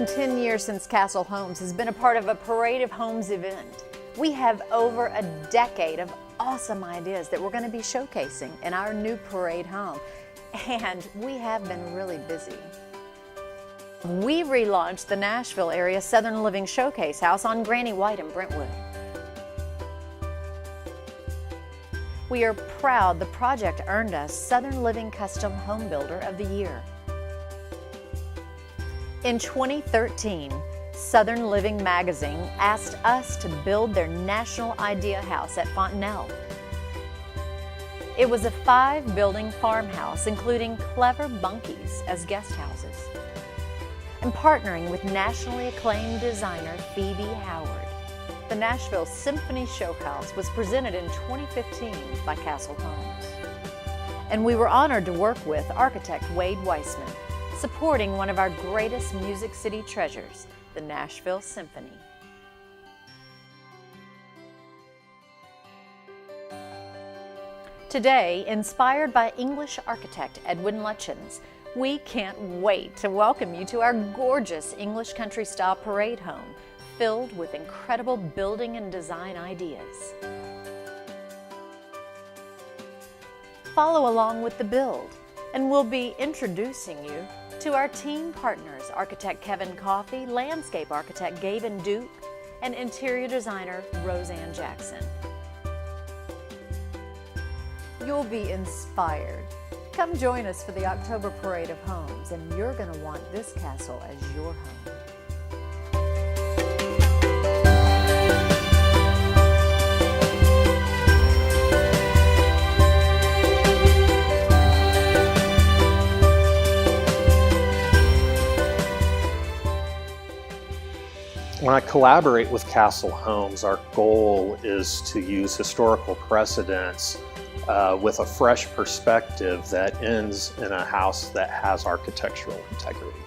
been 10 years since Castle Homes has been a part of a Parade of Homes event. We have over a decade of awesome ideas that we're going to be showcasing in our new Parade home, and we have been really busy. We relaunched the Nashville area Southern Living Showcase House on Granny White in Brentwood. We are proud the project earned us Southern Living Custom Home Builder of the Year. In 2013, Southern Living magazine asked us to build their National Idea House at Fontenelle. It was a 5-building farmhouse including clever bunkies as guest houses. And partnering with nationally acclaimed designer Phoebe Howard, the Nashville Symphony Showhouse was presented in 2015 by Castle Homes. And we were honored to work with architect Wade Weissman, supporting one of our greatest Music City treasures, the Nashville Symphony. Today, inspired by English architect Edwin Lutyens, we can't wait to welcome you to our gorgeous English country-style parade home, filled with incredible building and design ideas. Follow along with the build, and we'll be introducing you to our team partners, architect Kevin Coffey, landscape architect Gavin Duke, and interior designer Roseanne Jackson. You'll be inspired. Come join us for the October Parade of Homes, and you're going to want this castle as your home. When I collaborate with Castle Homes, our goal is to use historical precedents with a fresh perspective that ends in a house that has architectural integrity.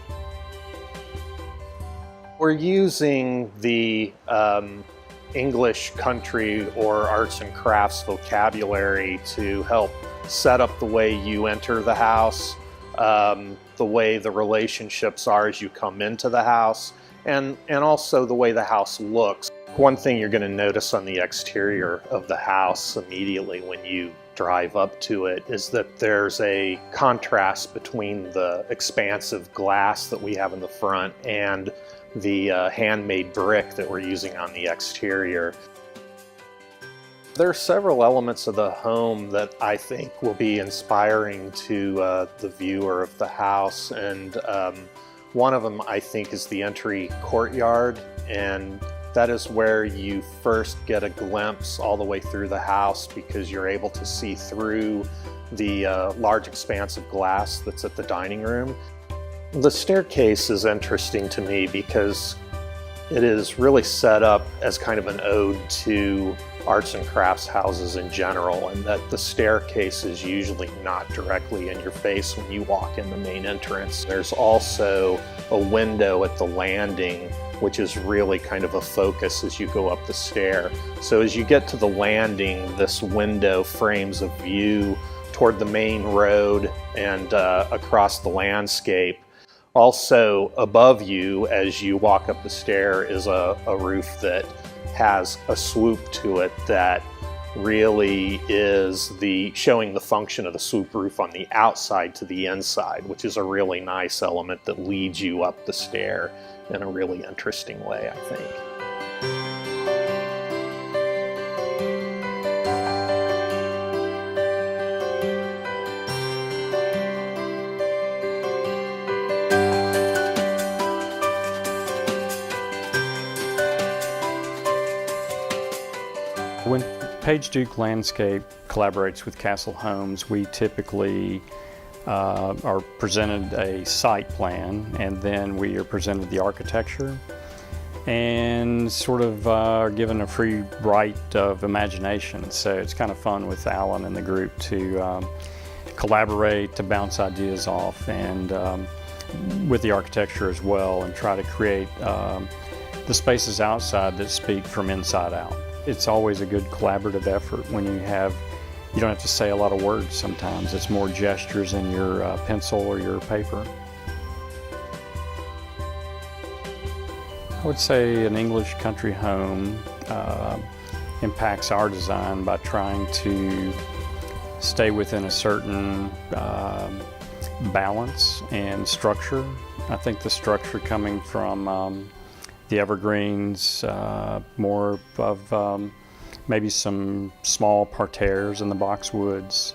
We're using the English country or arts and crafts vocabulary to help set up the way you enter the house, the way the relationships are as you come into the house, and also the way the house looks. One thing you're going to notice on the exterior of the house immediately when you drive up to it is that there's a contrast between the expansive glass that we have in the front and the handmade brick that we're using on the exterior. There are several elements of the home that I think will be inspiring to the viewer of the house, and one of them, I think, is the entry courtyard, and that is where you first get a glimpse all the way through the house because you're able to see through the large expanse of glass that's at the dining room. The staircase is interesting to me because it is really set up as kind of an ode to arts and crafts houses in general, and that the staircase is usually not directly in your face when you walk in the main entrance. There's also a window at the landing, which is really kind of a focus as you go up the stair. So as you get to the landing, this window frames a view toward the main road and across the landscape. Also above you, as you walk up the stair, is a roof that has a swoop to it that really is showing the function of the swoop roof on the outside to the inside, which is a really nice element that leads you up the stair in a really interesting way, I think. When Page Duke Landscape collaborates with Castle Homes, we typically are presented a site plan, and then we are presented the architecture and sort of are given a free right of imagination. So it's kind of fun with Alan and the group to collaborate, to bounce ideas off, and with the architecture as well, and try to create the spaces outside that speak from inside out. It's always a good collaborative effort when you don't have to say a lot of words sometimes. It's more gestures in your pencil or your paper. I would say an English country home impacts our design by trying to stay within a certain balance and structure. I think the structure coming from the evergreens, more of maybe some small parterres in the boxwoods,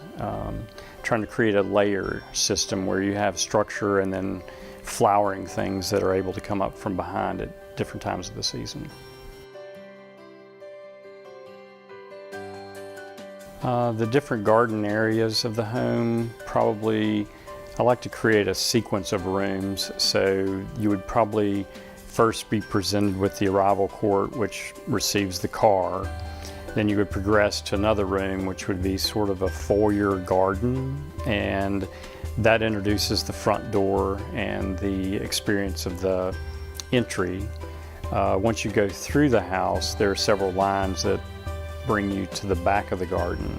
trying to create a layer system where you have structure and then flowering things that are able to come up from behind at different times of the season. The different garden areas of the home, probably I like to create a sequence of rooms. So you would probably first be presented with the arrival court, which receives the car. Then you would progress to another room, which would be sort of a foyer garden, and that introduces the front door and the experience of the entry. Once you go through the house, there are several lines that bring you to the back of the garden,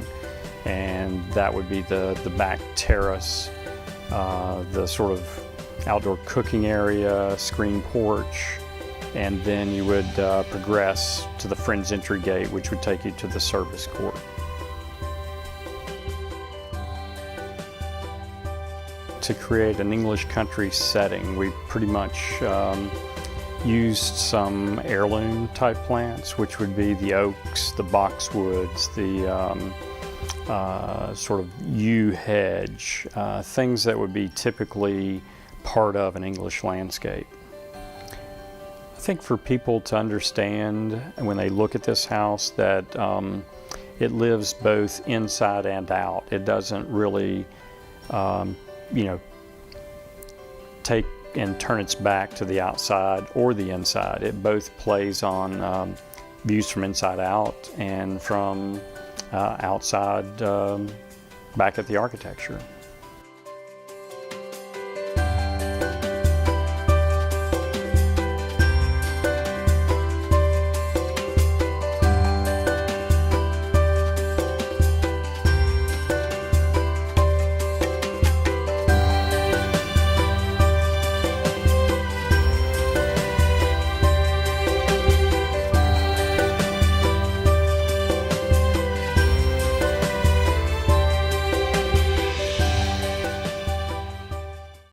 and that would be the back terrace, the sort of outdoor cooking area, screen porch, and then you would progress to the friend's entry gate, which would take you to the service court. To create an English country setting, we pretty much used some heirloom type plants, which would be the oaks, the boxwoods, the sort of yew hedge, things that would be typically part of an English landscape. I think for people to understand when they look at this house that it lives both inside and out. It doesn't really, take and turn its back to the outside or the inside. It both plays on views from inside out and from outside back at the architecture.